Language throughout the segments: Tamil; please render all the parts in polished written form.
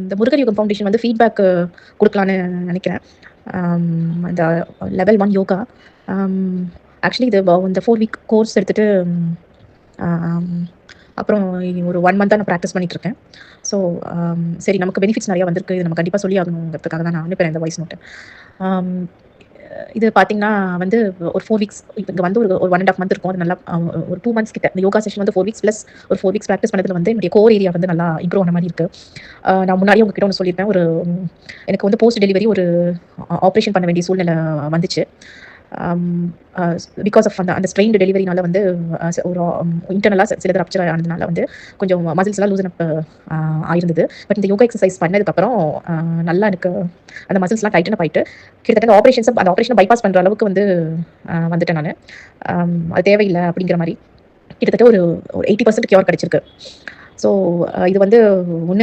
இந்த முருகர் யுகம் ஃபவுண்டேஷன் வந்து ஃபீட்பேக் குடுக்கலான்னு நெனைக்கிறேன். இந்த லெவல் 1 யோகா. ஆக்சுவலி இது இந்த 4 வீக் கோர்ஸ் எடுத்துட்டு ஆம் அப்புறம் ஒரு 1 மந்த்தா நான் பிராக்டிஸ் பண்ணிட்டு இருக்கேன். ஸோ சரி, நமக்கு பெனிஃபிட்ஸ் நெறைய வந்திருக்கு. இது நம்ம கண்டிப்பா சொல்லி ஆகணுங்கிறதுக்காக தான் நான் அனுப்புறேன் இந்த வாய்ஸ் நோட்டு. ஆம் இது பார்த்தீங்கன்னா வந்து ஒரு 4 வீக்ஸ் இங்க வந்து ஒரு 1 1/2 மந்த் இருக்கும். அது நல்லா ஒரு 2 மந்த்ஸ் கிட்ட இந்த யோகா செஷன் வந்து 4 வீக்ஸ் பிளஸ் ஒரு 4 வீக்ஸ் பிராக்டிஸ் பண்ணதுல வந்து என்னுடைய கோர் ஏரியா வந்து நல்லா இம்ப்ரூவ் ஆன மாரி இருக்கு. நான் முன்னாடியே உங்ககிட்ட ஒண்ணு சொல்லியிருப்பேன். எனக்கு வந்து போஸ்ட் டெலிவரி ஒரு ஆப்ரேஷன் பண்ண வேண்டிய சூழ்நிலை வந்துச்சு. பிகாஸ் ஆஃப் அந்த ஸ்ட்ரெயின்டு டெலிவரினால வந்து ஒரு இன்டர்னலா சிலது ரப்சர் ஆனதுனால வந்து கொஞ்சம் மசில்ஸ்லாம் லூசன் அப் ஆயிருந்தது. பட் இந்த யோகா எக்ஸசைஸ் பண்ணதுக்கப்புறம் நல்லா எனக்கு அந்த மசில்ஸ்லாம் டைட்டன் அப் ஆயிட்டு கிட்டத்தட்ட அந்த ஆப்ரேஷனை பைபாஸ் பண்ற அளவுக்கு வந்து வந்துட்டேன் நானு. அது தேவையில்லை அப்படிங்கிற மாரி கிட்டத்தட்ட ஒரு 80% கியூர் கிடைச்சிருக்கு. ஸோ இது வந்து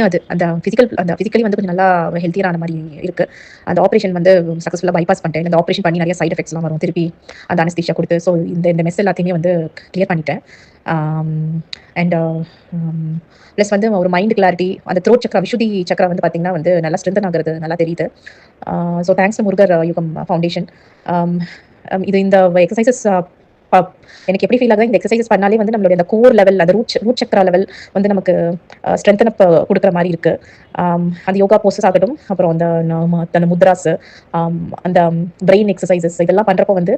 அது அந்த ஃபிசிக்கலி வந்து கொஞ்சம் நல்லா ஹெல்த்தியர் ஆன மாரி இருக்கு. அந்த ஆப்ரேஷன் வந்து சக்ஸஸ்ஃபுல்லா பைபாஸ் பண்ணிட்டேன். இந்த ஆப்ரேஷன் பண்ணி நிறைய சைட் எஃபெக்ட்ஸ்லாம் வரும். திருப்பி அந்த அனஸ்தீசியா குடுத்து ஸோ இந்த மெஸ் எல்லாத்தையுமே வந்து கிளியர் பண்ணிட்டேன். அண்ட் ப்ளஸ் வந்து ஒரு மைண்ட் கிளாரிட்டி, அந்த த்ரோட் சக்ரா, விசுதி சக்ரா வந்து பார்த்தீங்கன்னா வந்து நல்லா ஸ்ட்ரென்தன் ஆகுறது நல்லா தெரியுது. ஸோ தேங்க்ஸ் டு முருகர் யுகம் ஃபவுண்டேஷன். இந்த எக்ஸசைசஸ் எனக்கு எப்படி ஃபீல் ஆகுது, இந்த எக்ஸசைசஸ் பண்ணாலே வந்து நம்மளுடைய அந்த கோர் லெவல், அந்த ரூட் சக்ரா லெவல் வந்து நமக்கு ஸ்ட்ரென்தன் அப் குடுக்குற மாரி இருக்கு. அந்த யோகா போஸஸ் ஆகட்டும், அப்புறம் அந்த முத்ராஸ், அந்த பிரெயின் எக்ஸசைசஸ் இதெல்லாம் பண்றப்போ வந்து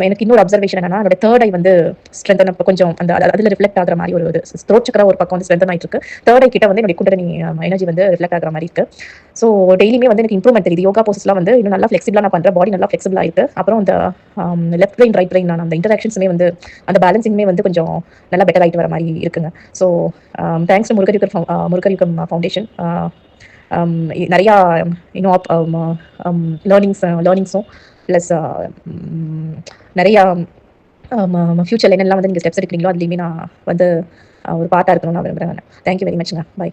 எனக்கு இன்னொரு அப்சர்வேஷன் என்னன்னா, என்னோட தேர்ட் ஐ வந்து ஸ்ட்ரென்தன் அப் கொஞ்சம் அதுல ரிஃப்ளெக்ட் ஆகுற மாதிரி ஒரு த்ரோட் சக்ரா ஒரு பக்கம் வந்து ஸ்ட்ரென்தன் ஆயிட்டு இருக்கு. தேர்ட் ஐ கிட்ட வந்து என்னுடைய குண்டலினி எனர்ஜி வந்து ரிஃப்ளெக்ட் ஆகுற மாதிரி இருக்கு. ஸோ டெய்லியுமே வந்து எனக்கு இம்ப்ரூவ்மெண்ட் தெரியுது. யோகா போஸஸ்லாம் வந்து இன்னும் நல்லா ஃபிளெக்சிபிளா நான் பண்றேன். பாடி நல்லா ஃபிளெக்சிபிளா இருக்கு. அப்புறம் அந்த லெஃப்ட் பிரெயின் ரைட் பிரெயின் அந்த இன்டராக்ஷன்ஸுமே வந்து அந்த பேலன்சிங்குமே வந்து கொஞ்சம் நல்லா பெட்டர் ஆயிட்டு வர மாதிரி இருக்குங்க. ஸோ தேங்க்ஸ் டு முருகர் யுகம் ஃபவுண்டேஷன். நிறையா இன்னும் லேர்னிங்ஸும் ப்ளஸ் நிறையா ஃபியூச்சரில் என்னெல்லாம் வந்து நீங்கள் ஸ்டெப்ஸ் எடுக்கிறீங்களோ அதுலேயுமே நான் வந்து ஒரு பார்ட்டாக இருக்கணும்னு நான் விரும்புகிறேன். தேங்க்யூ வெரி மச்ங்க. பை.